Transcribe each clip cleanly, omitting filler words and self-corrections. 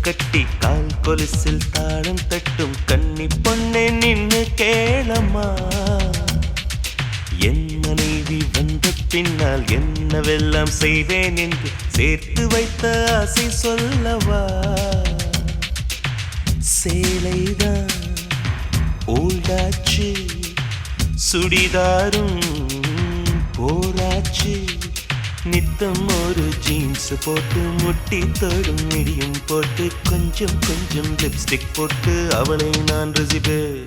கட்டி கால் கொலுசில் தாளம் தட்டும் கன்னி பொண்ணே நின்னு கேளம்மா. என் மனைவி வந்த பின்னால் என்னவெல்லாம் செய்வேன் என்று சேர்த்து வைத்த ஆசை சொல்லவா. சேலைதான் ஓல்டாச்சு, சுடிதாரும் போராச்சு. நித்தம் ஒரு ஜீன்ஸ் போட்டு முட்டி தொடும் மிடியும் போட்டு கொஞ்சம் கொஞ்சம் லிப்ஸ்டிக் போட்டு அவளை நான் ரசிப்பேன்.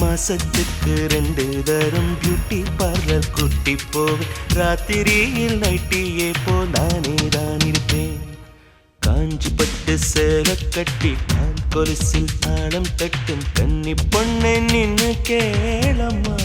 மாசத்துக்கு 2 தரம் பியூட்டி பார்லர் கூட்டி போவேன். ராத்திரியில் நைட்டியே போ நானே தான் இருப்பேன். காஞ்சி பட்டு சேலை கட்டி கால் கொலுசில் தாளம் தட்டும் கன்னி பொண்ணை நின்னு கேளம்மா.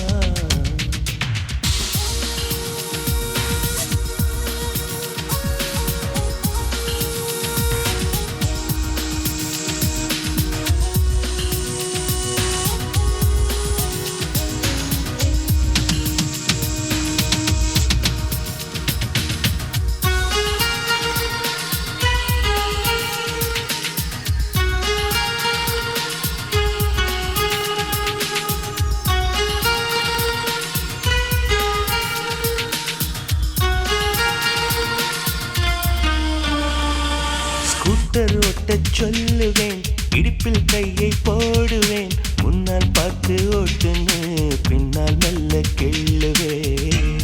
ஸ்கூட்டர் ஓட்டச் சொல்லுவேன், இடுப்பில் கையை போடுவேன். முன்னால் பார்த்து ஓட்டுன்னு பின்னால் மெல்ல கிள்ளுவேன்.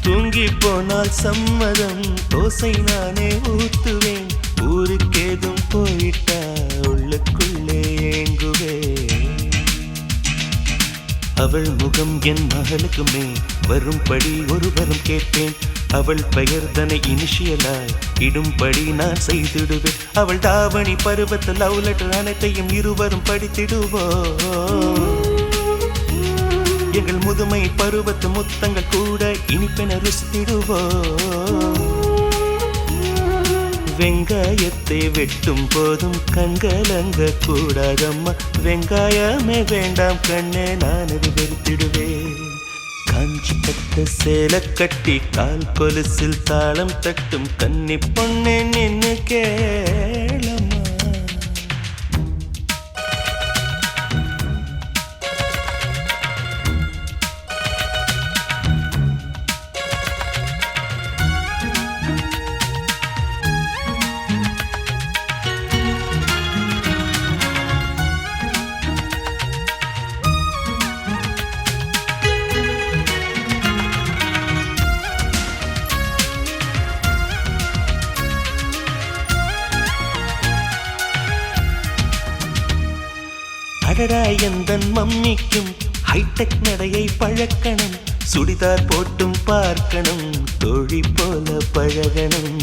தூங்கி போனால் சம்மதம், தோசை நானே ஊத்துவேன். ஊருக்கேதும் போயிட்டா உள்ளுக்குள்ளே ஏங்குவேன். அவள் முகம் என் மகளுக்குமே வரும்படி ஒரு வரம் கேட்பேன். அவள் பெயர் தனை இனிஷியலாய் இடும்படி நான் செய்திடுவேன். அவள் தாவணி பருவத்து லவ் லெட்டர் அனைத்தையும் இருவரும் படித்திடுவோம். எங்கள் முதுமை பருவத்து முத்தங்கள் கூட இனிப்பென ருசித்திடுவோம். வெங்காயத்தை வெட்டும் போதும் கண்கலங்க கூடாதம்மா. வெங்காயமே வேண்டாம் கண்ணே, நான் அது வெறுத்திடுவேன். காஞ்சி பட்டு சேலை கட்டி கால் கொலுசில் தாளம் தட்டும் கன்னி பொண்ணே நின்னு கேளம்மா. அடடா எந்தன் மம்மிக்கும் ஹைடெக் நடையை பழக்கணும். சுடிதார் போட்டும் பார்க்கணும், தோழி போல பழகணும்.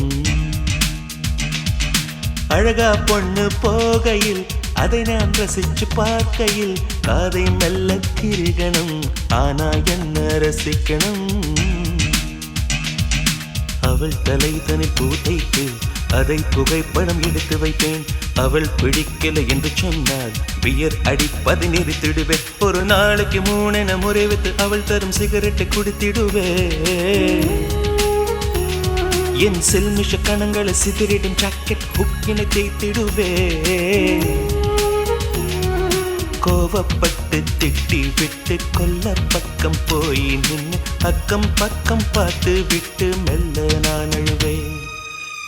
அழகா பொண்ணு போகையில் அதை நான் ரசிச்சு பார்க்கையில் காதை மெல்ல திருகணும். ஆனா என்ன ரசிக்கணும். அவள் தலை தனி பூத்தைக்கு அதை புகைப்படம் எடுத்து வைப்பேன். அவள் பிடிக்கல என்று சொன்னால் பியர் அடிப்பதை நிறுத்திடுவேன். ஒரு நாளைக்கு 3 என முறைவித்து அவள் தரும் சிகரெட்டை குடித்திடுவேன். என் செல்மிஷ கணங்களை சிதறிடும் ஜாக்கெட் ஹுக்கினை தேய்த்திடுவேன். கோவப்பட்டு திட்டி விட்டு கொல்ல பக்கம் போய் நின்று அக்கம் பக்கம் பார்த்து விட்டு மெல்ல நான் அழுவேன்.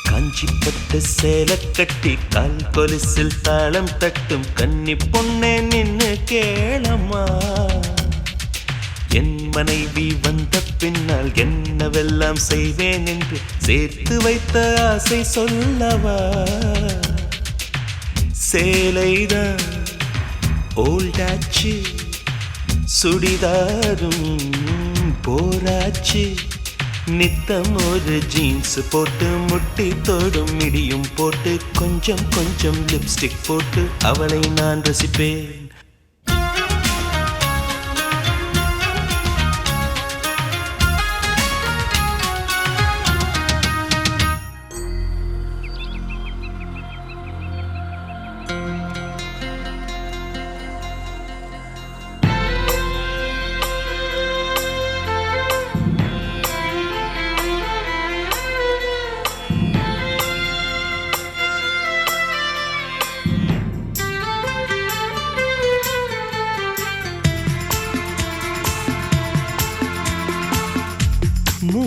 காஞ்சி பட்டு சேலை கட்டி கால் கொலுசில் தாளம் தட்டும் கன்னி பொண்ணே நின்னு கேளம்மா. என் மனைவி வந்த பின்னால் என்னவெல்லாம் செய்வேன் என்று சேர்த்து வைத்த ஆசை சொல்லவா. சேலைதான் ஓல்டாச்சு, சுடிதாரும் போராச்சு. நித்தம் ஒரு ஜீன்ஸ் போட்டு முட்டி தோடும் மிடியும் போட்டு கொஞ்சம் கொஞ்சம் லிப்ஸ்டிக் போட்டு அவளை நான் ரசிப்பேன்.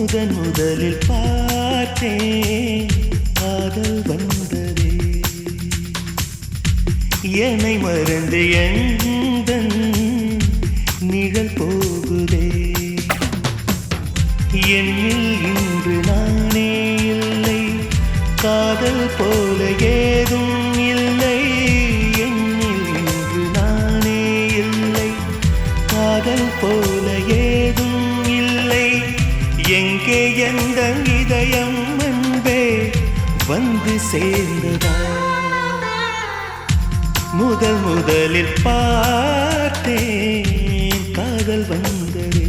முதலில் பார்த்தேன் காதல் வந்ததே என்னை மறந்து எந்தன் நிழல் போகுதே என்னில் இன்று நானே இல்லை காதல் போல ஏதும் இல்லை என்னில் இன்று நானே இல்லை காதல் போல ஏதும் இல்லை எங்கே எந்த இதயம் அன்பே வந்து சேர்ந்ததா முதலில் பார்த்தேன் காதல் வந்ததே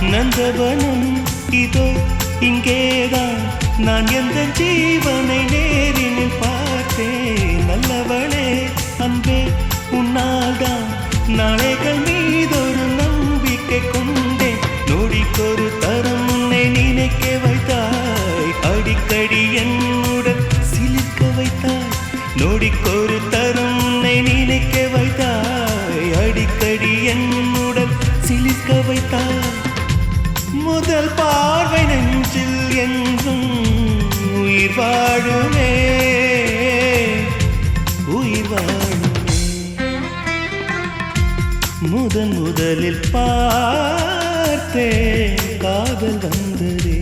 நந்தவனம் இதோ இங்கேதான் நான் எந்த ஜீவனை நேரில் பார்த்தேன் நல்லவளே அன்பே உன்னால்தான் நாளைகள் மீதொரு நம்பிக்கை கொண்டேன் நொடிக்கொரு தரம் உன்னை நினைக்க வைத்தாய் அடிக்கடி என்னுடன் சிலிர்க்க வைத்தாய் நொடிக்கொரு தரம் உன்னை நினைக்க வைத்தாய் அடிக்கடி என்னுடன் சிலிர்க்க வைத்தாய் முதல் பார்வை நெஞ்சில் என்றும் உயிர் வாழுமே உயிர் வாழுமே முதலில் பார்த்தே காதல் வந்ததே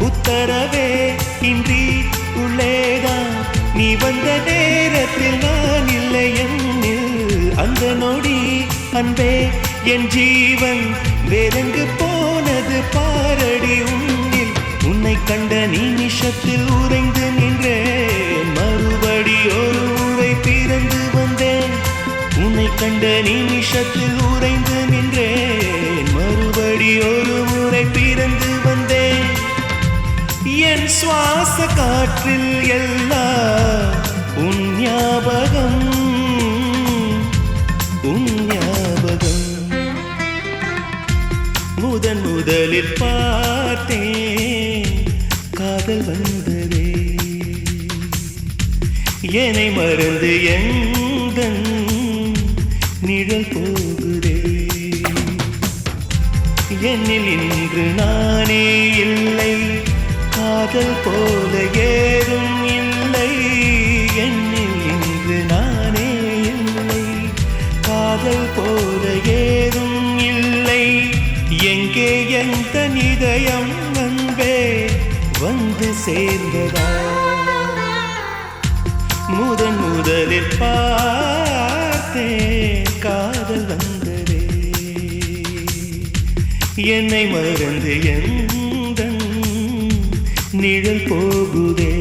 உத்தரவே இன்றி உள்ளேதான் நீ வந்த நேரத்தில் நான் இல்லை என்னில் அந்த நொடி அன்பே என் ஜீவன் வேறெங்கு போனது பாரடி உன்னில் உன்னை கண்ட நிமிஷத்தில் உறைந்து நின்றேன் மறுபடி ஒரு முறை பிறந்து வந்தேன் உன்னை கண்ட நிமிஷத்தில் உறைந்து நின்றேன் மறுபடி ஒரு முறை பிறந்து வந்தேன் என் சுவாச காற்றில் எல்லாம் உன் ஞாபகம் முதலில் பார்த்தேன் காதல் வந்ததே என்னை மறந்து எந்தன் நிழல் போகுதே என்னில் இன்று நானே இல்லை காதல் போல ஏதும் இல்லை என்னில் இன்று நானே இல்லை காதல் போல ஏதும் இல்லை எங்கே எந்த இதயம் அன்பே வந்து சேர்ந்ததா முதலில் பார்த்தேன் காதல் வந்ததே என்னை மறந்து எந்தன் நிழல் போகுதே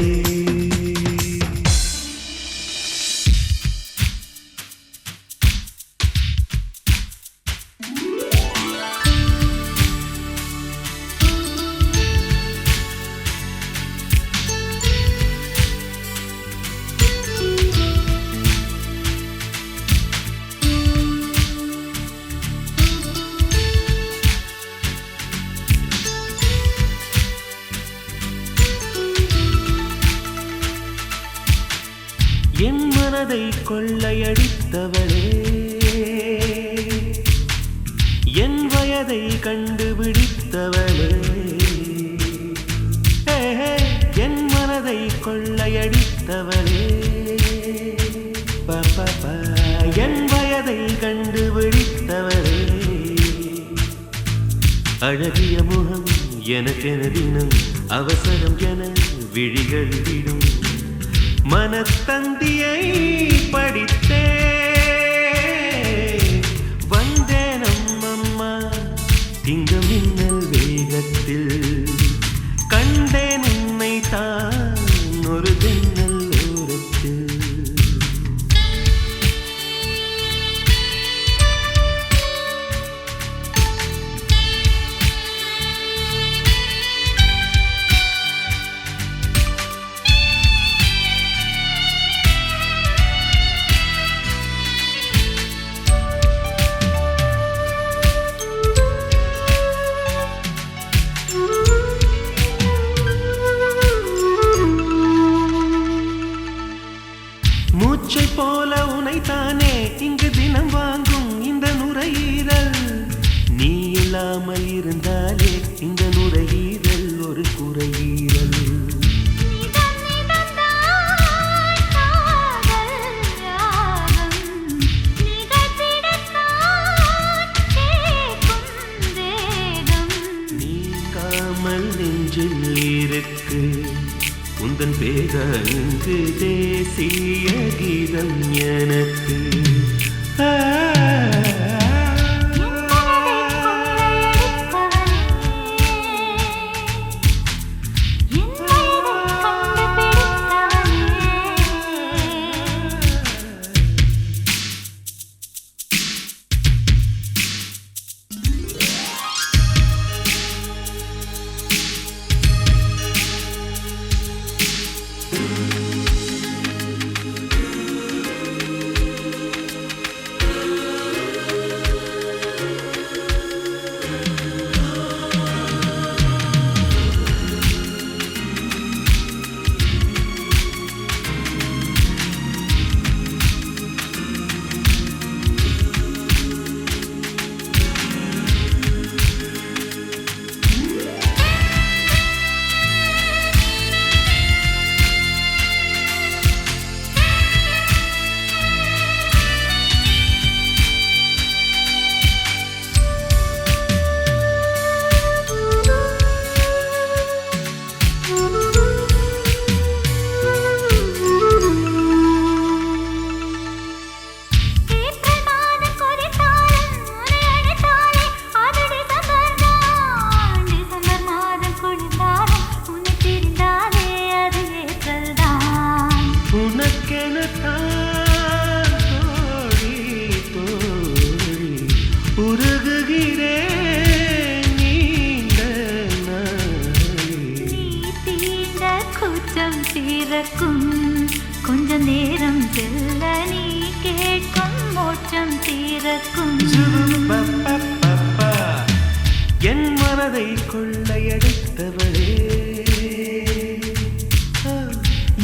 என் மனதை கொள்ளையடித்தவளே என் வயதை கண்டுபிடித்தவளே என் மனதை கொள்ளையடித்தவளே அழகிய முகம் எனக்கென தினம் அவசரம் என விழிகள் விடும் மனத்தந்தியை படித்தே வந்தேன் அம்மம்மா திங்க மின்னல் வேகத்தில் கண்டேன் உன்னை தான் ஒரு ஜன்னல் ஓரத்தில் மூச்சை போல உனைத்தானே இங்கு தினம் வாங்கும் இந்த நுரையீரல் நீ இல்லாமல் இருந்தாலே இந்த நுரையீரல் ஒரு குறையீரல் நீங்காமல் நெஞ்சில் இருக்கு உந்தன் பேர இங்கு தேசிய கீதம் எனக்கு கொஞ்ச நேரம் செல்ல நீ கேட்கும் மோட்சம் தீரக்கும் என் மனதை கொள்ளையடித்தவளே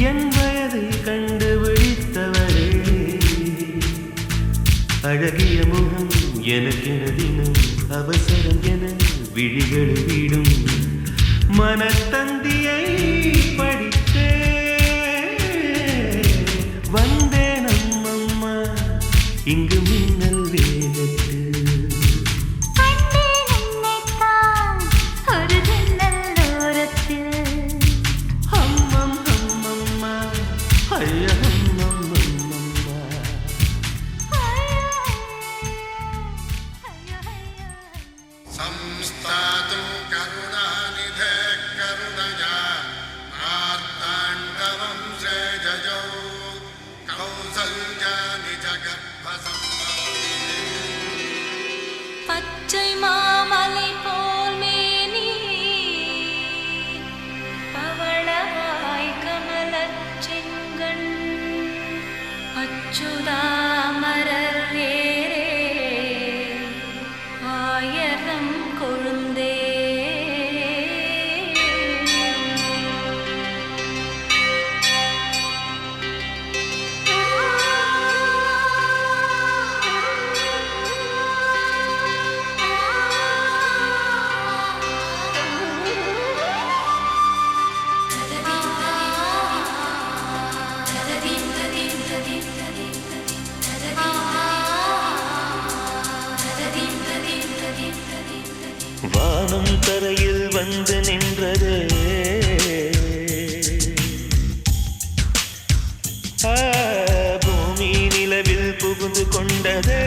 என் வயதை கண்டுபிடித்தவளே அழகிய முகம் எனக்கென தினம் அவசரம் என விழிகள் விடும் மனத்தந்தியை படித்தே வந்தேன் அம்மம்மா இங்கு மின்னல் வேகத்தில் ஒரு ஜன்னல் ஓரத்தில் அம்மம் அம்மம்மா ஐய அம்மம்மம்மா संस्थातुं करुणानिधे करुणया मार्ताण्डवं जयजौ कौसल्यानि जगर्भसम्भवे பச்சை மாமலை போல் மேனி பவளவாய் கமலச் செங்கண் அச்சுதாமரர் ஏரே ஆயரம் கொழுந்தே வானம் தரையில் வந்து நின்றது. பூமி நிலவில் புகுந்து கொண்டது.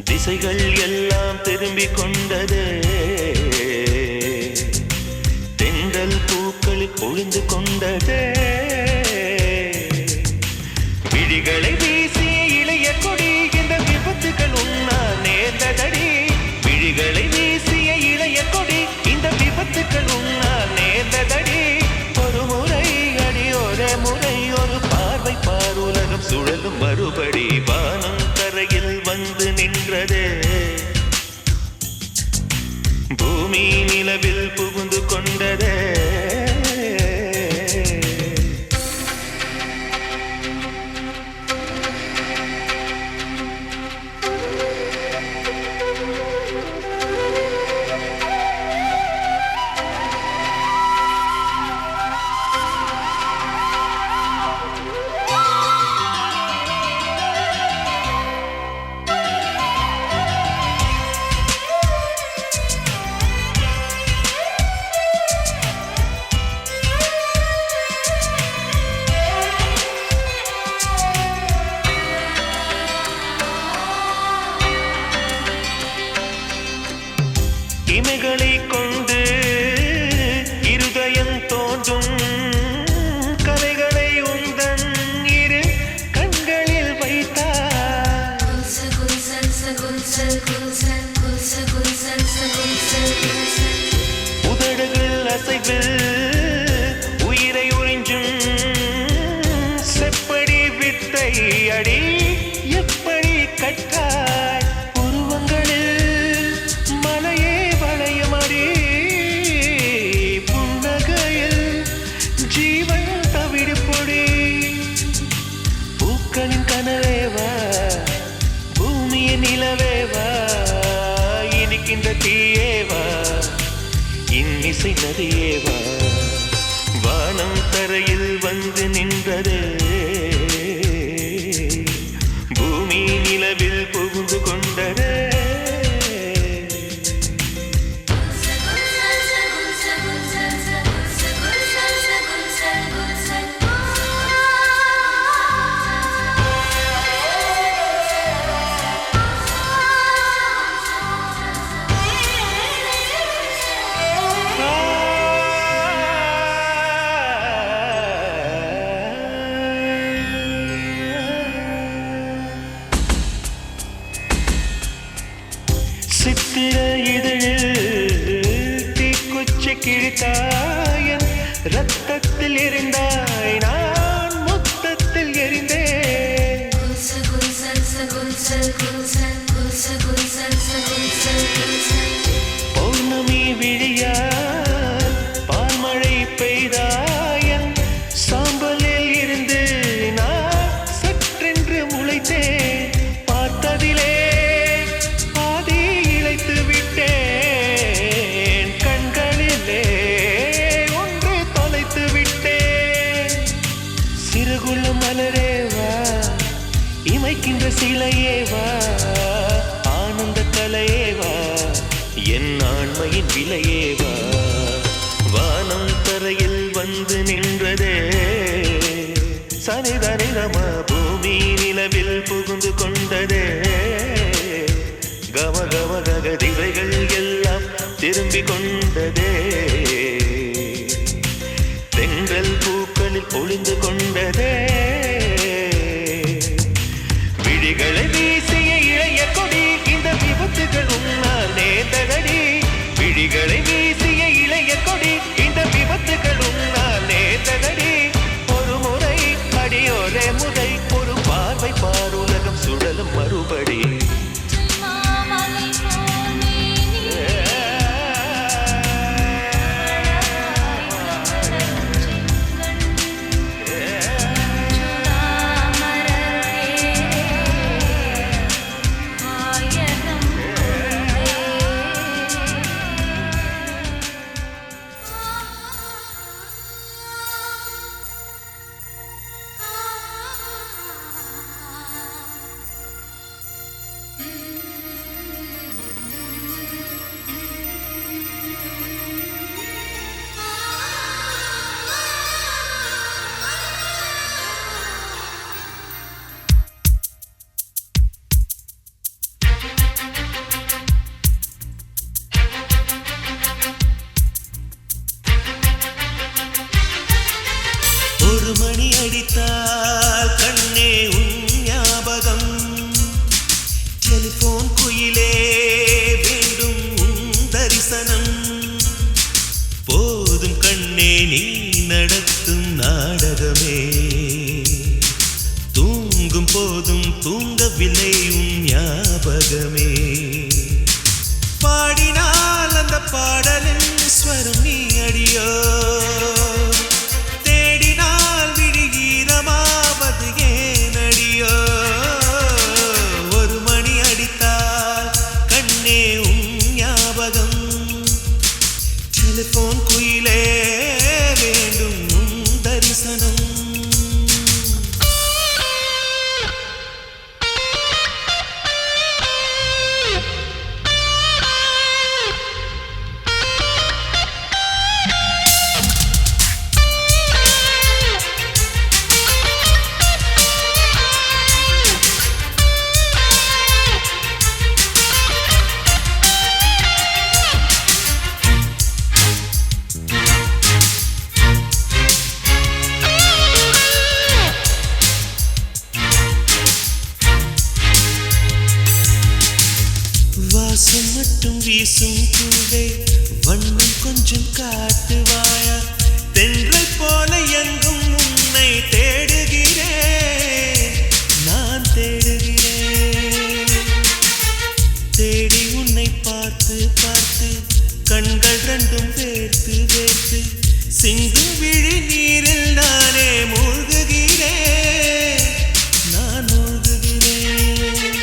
திசைகள் எல்லாம் திரும்பிக் கொண்டது. தென்றல் பூக்களில் பொழிந்து கொண்டது. விழிகளை வீசிய இளைய கொடி இந்த விபத்துகள் உன்னால் நேர்ந்ததடி. விழிகளை வீசிய இளைய கொடி இந்த விபத்துகள் உன்னால் நேர்ந்ததடி. ஒரு முறை அடி ஒரு முறை ஒரு பார்வை பார் உலகம் சுழலும் மறுபடி. வானம் தரையில் வந்து நின்றது. பூமி நிலவில் புகுந்து கொண்டது. இமைகளை கொண்டு இருதயம் தோன்றும் கலைகளை உந்தன் இரு கண்களில் வைத்தார். உதடுகள் அசைவில் உயிரை உறிஞ்சும் செப்படி வித்தை அடி எப்படி கட்டாய். உருவங்களில் மலையே வளையமடி. புன்னகையில் ஜீவன் தவிடு பொடி. பூக்களின் கனவேவா பூமியின் நிலவேவா இனிக்கின்ற தீயேவா இன்னிசை நதியேவா. வானம் தரையில் வந்து நின்றது. பூமி நிலவில் புகுந்து கொண்டது. சித்திர இதழில் தீக்குச்சி கிழித்தாயன் ரத்தத்தில் எரிந்தாய். நான் முத்தத்தில் எரிந்தேன். பௌர்ணமி விழியால் பால்மழை பெய்தாயன் சாம்பலில் இருந்து நான் சற்றென்று முளைத்தேன். பார்த்ததிலே பாதி இழைத்து விட்டேன். கண்களிலே ஒன்று தொலைத்து விட்டேன். சிறுகுள்ள மலரேவா இமைக்கின்ற சிலையேவா ஆனந்த கலையேவா என் ஆண்மையின் விலையேவா. வானம் தரையில் வந்து நின்றதே. சனிதனிதம பூமி நிலவில் புகுந்து கொண்டதே. கம கம கக திசைகள் எல்லாம் திரும்பிக் கொண்டதே. தென்றல் பூக்களில் பொழிந்து கொண்டதே. விழிகளை வீசிய இளைய கொடி இந்த விபத்துகள் உன்னால் நேர்ந்ததடி. விழிகளை வீசிய இளைய கொடி இந்த விபத்துகள் உன்னால் நேர்ந்ததடி. ஒரு முறை அடி ஒரே முறை ஒரு பார்வை பார் உலகம் சுழலும் மறுபடி. மாமலை போல் மேனி போதும் தூங்கவில்லை உன் ஞாபகமே. பாடினால் அந்த பாடலின் ஸ்வரம் நீ அடியோ, தேடினால் விழிகீரமாவது ஏன் அடியோ. ஒரு மணி அடித்தால் கண்ணே உன் ஞாபகம், டெலிபோன் குயிலே வேண்டும் உன் தரிசனம். வாசம் மட்டும் வீசும் பூவே, வண்ணம் கொஞ்சம் காட்டுவாயா. தென்றல் போல எங்கும் உன்னை தேடுகிறேன், நான் தேடுகிறேன். தேடி உன்னை பார்த்து பார்த்து கண்கள் ரெண்டும் வேர்த்து வேர்த்து சிந்தும் விழி நீரில் நானே மூழ்குகிறேன், நான் மூழ்குகிறேன்.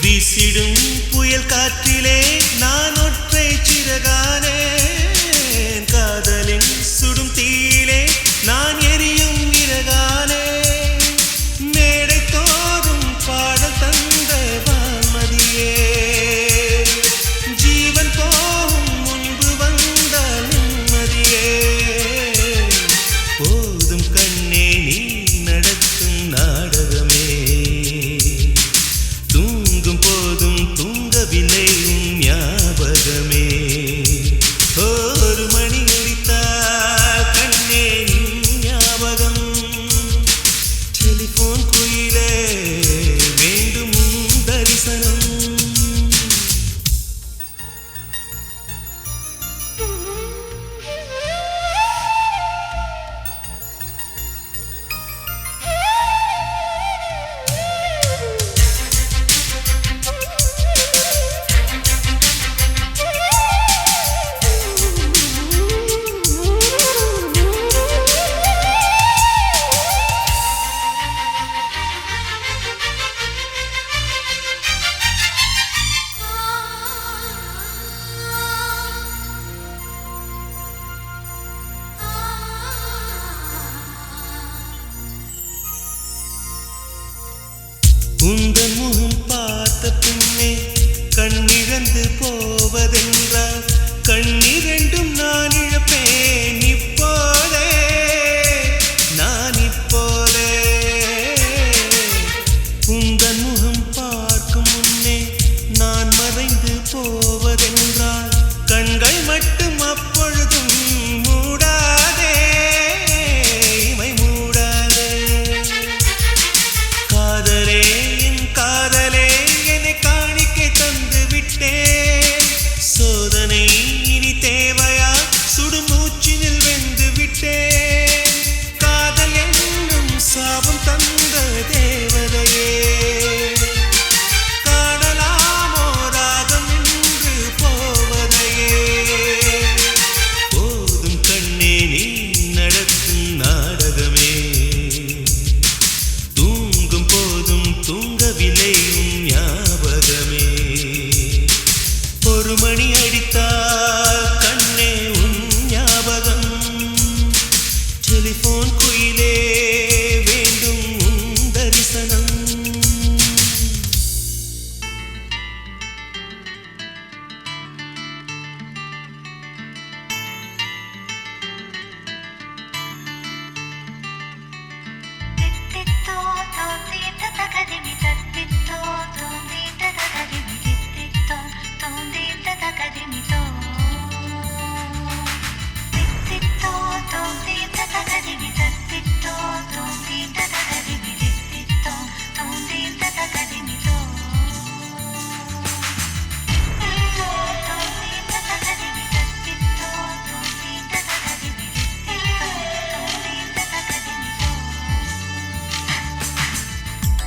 வீசிடும் புயல் காற்றிலே நான் ஒற்றை சிறகானேன், காதலின் சுடும் தீயிலே நான் எரியும் விறகானே. மேடை தோறும் பாடல் தந்த வான்மதியே, ஜீவன் போகும் முன்பு வந்த நிம்மதியே. போதும் கண்ணே நீ நடத்தும் நாடகமே, தூங்கும் போதும் தூங்கவில்லை உன் ஞாபகமே. ஒரு மணி அடித்தால் கண்ணே நின் ஞாபகம், டெலிபோன் குயிலே வேண்டும் உன் தரிசனம். உந்தன் முகம் பார்த்த பின்னே கண்ணிழந்து போவதென்றால் கண்ணிரண்டும் நான் இழப்பேன் இப்போதே, நான் இப்போதே. உந்தன் முகம் பார்க்கும் முன்னே நான் மறைந்து போவதென்றால் கண்கள் மட்டும் அப்பொழுதும் மூடாதே, இமை மூடாதே. காதலே காதலே என்னை காணிக்கை தந்து விட்டேன், சோதனை இனி தேவையா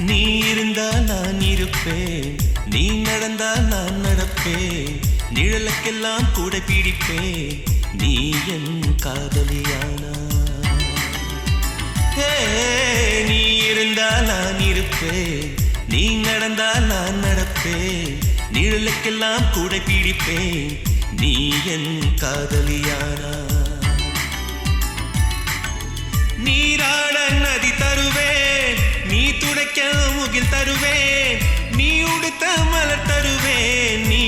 நீ இருந்தால் நான் இருப்பேன், நீ நடந்தால் நான் நடப்பேன், நிழலுக்கெல்லாம் கூட பிடிப்பேன், நீ என் காதலியானா. நீ இருந்தால் நான் இருப்பேன், நீ நடந்தால் நான் நடப்பேன், நிழலுக்கெல்லாம் கூட பிடிப்பேன், நீ என் காதலியானா. நீராட நதி தருவேன், நீ துடைக்க முகில் தருவேன், நீ உடுத்த மலர் தருவேன், நீ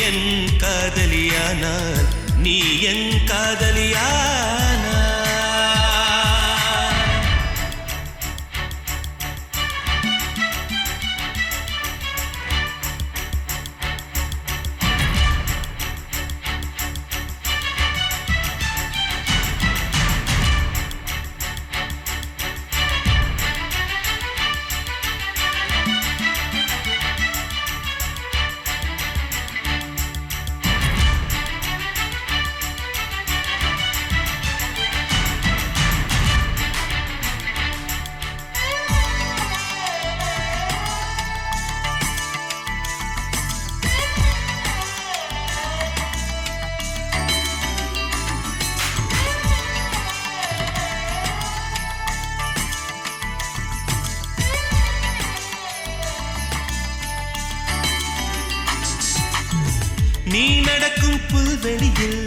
என் காதலியானால், நீ என் காதலியானா. நீ நடக்கும் புல்வெளியில்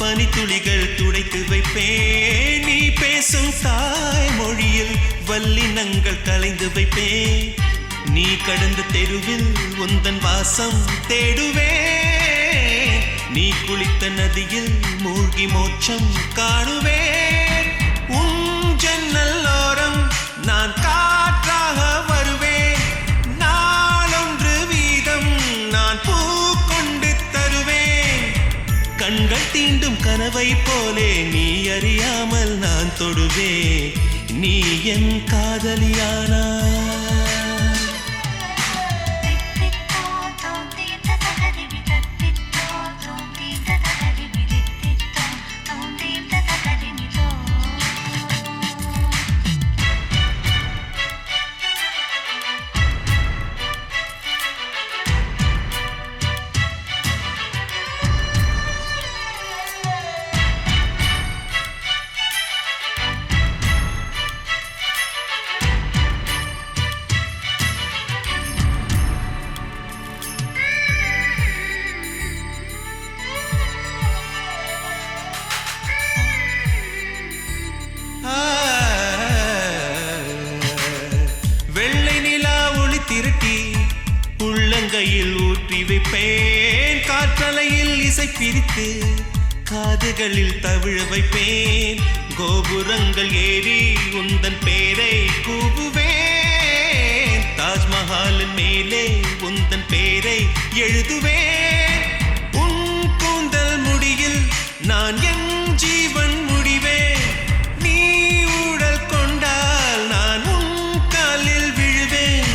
பனித்துளிகள் துடைத்து வைப்பேன், நீ பேசும் தாய்மொழியில் வல்லினங்கள் கலைந்து வைப்பேன், நீ கடந்த தெருவில் உந்தன் வாசம் தேடுவேன், நீ குளித்த நதியில் மூழ்கி மோட்சம் காணுவேன், உன் ஜன்னல் ஓரம் நான் காற்றாக வருவேன், நாளொன்று வீதம் நான் பூ கண்கள் தீண்டும் கனவை போலே நீ அறியாமல் நான் தொடுவேன், நீ என் காதலியானா. உள்ளங்கையில் ஊற்றி வைப்பேன், காற்றலையில் இசை பிரித்து காதுகளில் தவிழ வைப்பேன், கோபுரங்கள் ஏறி உந்தன் பேரை கூவுவேன், தாஜ்மஹாலின் மேலே உந்தன் பேரை எழுதுவேன், உன் கூந்தல் முடியில் நான் என் ஜீவன் முடிவேன், நீ ஊடல் கொண்டால் நான் உன் காலில் விழுவேன்,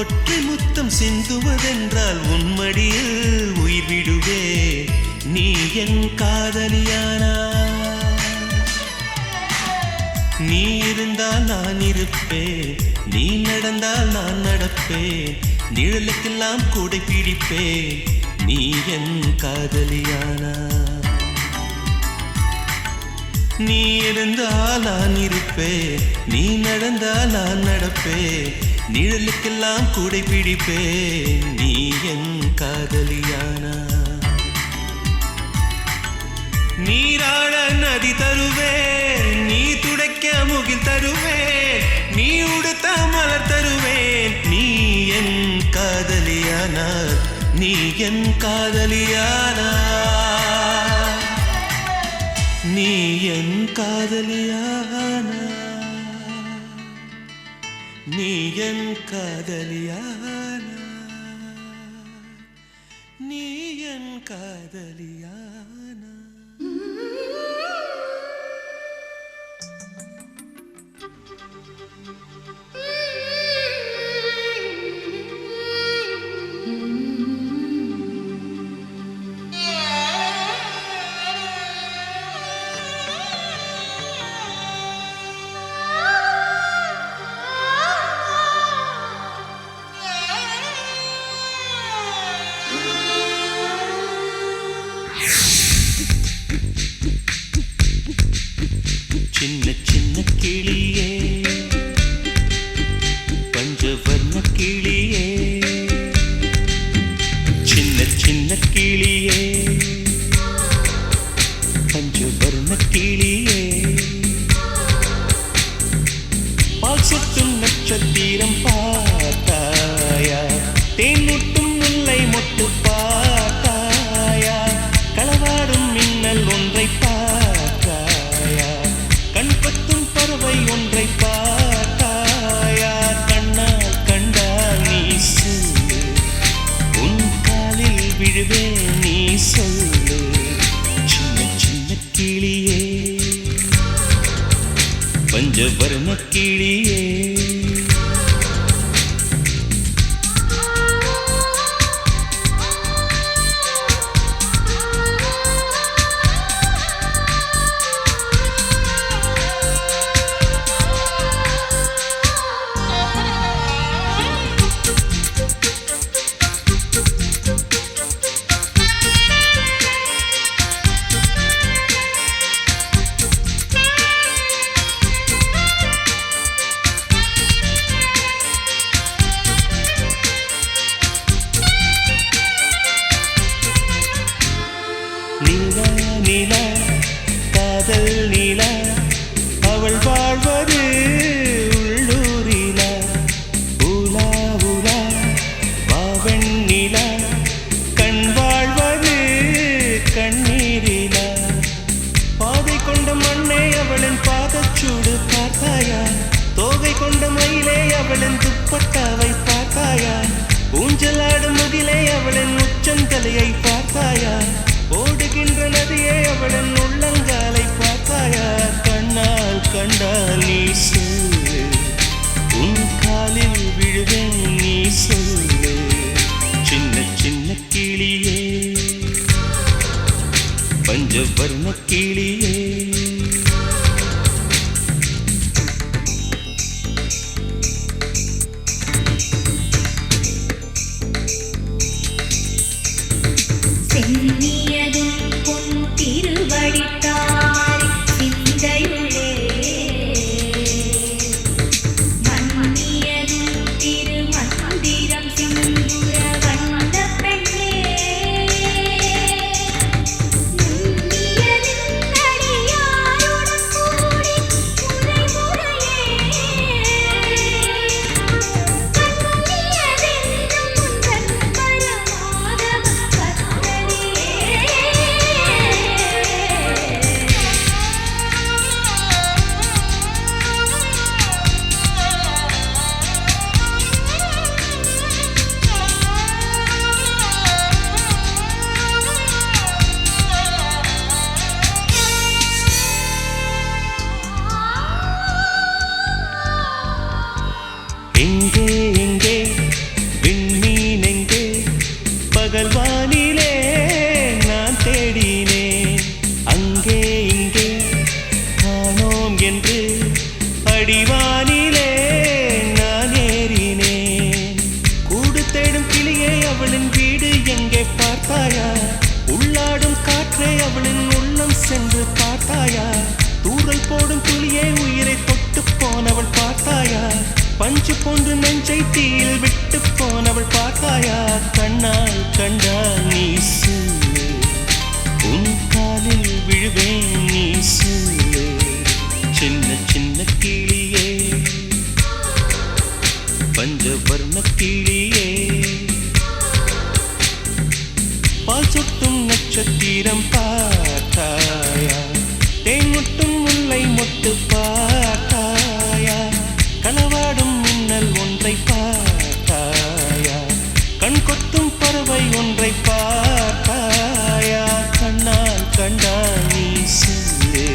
ஒற்றை முத்தம் சிந்துவதென்றால் உன்மடியில் உயிர் விடுவே, நீ என் காதலியானா. நீ இருந்தால் நான் இருப்பேன், நீ நடந்தால் நான் நடப்பேன், நிழலுக்கெல்லாம் கூட பிடிப்பேன், நீ என் காதலியானா. நீ இருந்தால் நான் இருப்பேன், நீ நடந்தால் நான் நடப்பேன், நிழலுக்கெல்லாம் கூட பிடிப்பேன், நீ என் காதலியானா. நீராட நதி தருவேன், நீ துடைக்க முகில் தருவேன், நீ உடுத்த மலர் தருவேன், நீ என் காதலியானா, நீ என் காதலியானா, நீ என் காதலியானா, நீ என் காதலியானா, நீ என் காதலியானா. தேன்முட்டும் முல்லை மொட்டு பார்த்தாயா களவாடும் மின்னல் ஒன்றை பார்த்தாயா கண்பத்தும் பறவை ஒன்றை பார்த்தாயா கண்ணால் கண்டால் நீ சொல்லு உன் காலில் விழுவே நீ சொல்லு சின்ன சின்ன கிளியே பஞ்சவர்ண கிளியே நிலா காதல் நிலா அவள் வாழ்வது உள்ளூரிலா உலா உலா வாவன் நிலா கண் வாழ்வது கண்ணீரிலா பாதை கொண்ட மண்ணே அவளின் பாதச்சூடு பார்த்தாயா தோகை கொண்ட மயிலே அவளின் துப்பட்டாவை பார்த்தாயா ஊஞ்சலாடும் முகிலே அவளின் உச்சந்தலையை பார்த்தாயா ஓடுகின்ற நதியே அவளின் உள்ளங்காலை பார்த்தாயா கண்ணால் கண்டால் நீ சொல்லு உன் காலில் விழுவேன் நீ சொல்லு சின்ன சின்ன கிளியே பஞ்சவர்ண கிளியே சென்னியதும் பொன் திருவடித்தாய் சிந்தையுளே மன்னியதும் திருமந்திரம் சிந்துர வந்த பெண்ணே நுண்ணியதும் அடியாருடன் கூடி முறை முறையே கண்ணியதென்றும் முந்தன் பரமாதவம் எங்கே எங்கே விண்மீன் எங்கே பகல் வானிலே நான் தேடினேன் அங்கே இங்கே காணோம் என்று அடிவானிலே நான் ஏறினேன் கூடு தேடும் கிளியே அவளின் வீடு எங்கே பார்த்தாயா உள்ளாடும் காற்றே அவளின் உள்ளம் சென்று பார்த்தாயா தூறல் போடும் துளியே உயிரை தொட்டு போனவள் பார்த்தாயா பஞ்சு போன்று நெஞ்சை தீயில் விட்டு போனவள் பார்த்தாயா கண்ணால் கண்டால் நீ சொல்லு உன் காலில் விழுவேன் நீ சொல்லு சின்ன சின்ன கிளியே பஞ்சவர்ண கிளியே பால் சொட்டும் நட்சத்திரம் பார்த்தாயா தேன்முட்டும் முல்லை மொட்டு பார்த்தாயா களவாடும் மின்னல் ஒன்றை பார்த்தாயா கண் கொத்தும் பறவை ஒன்றை பார்த்தாயா கண்ணால் கண்டால் நீ சொல்லு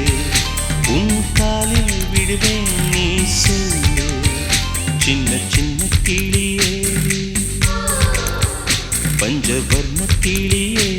உன் காலில் விடுவேன் நீ சொல்லு சின்ன சின்ன கிளியே பஞ்சவர்ண கிளியே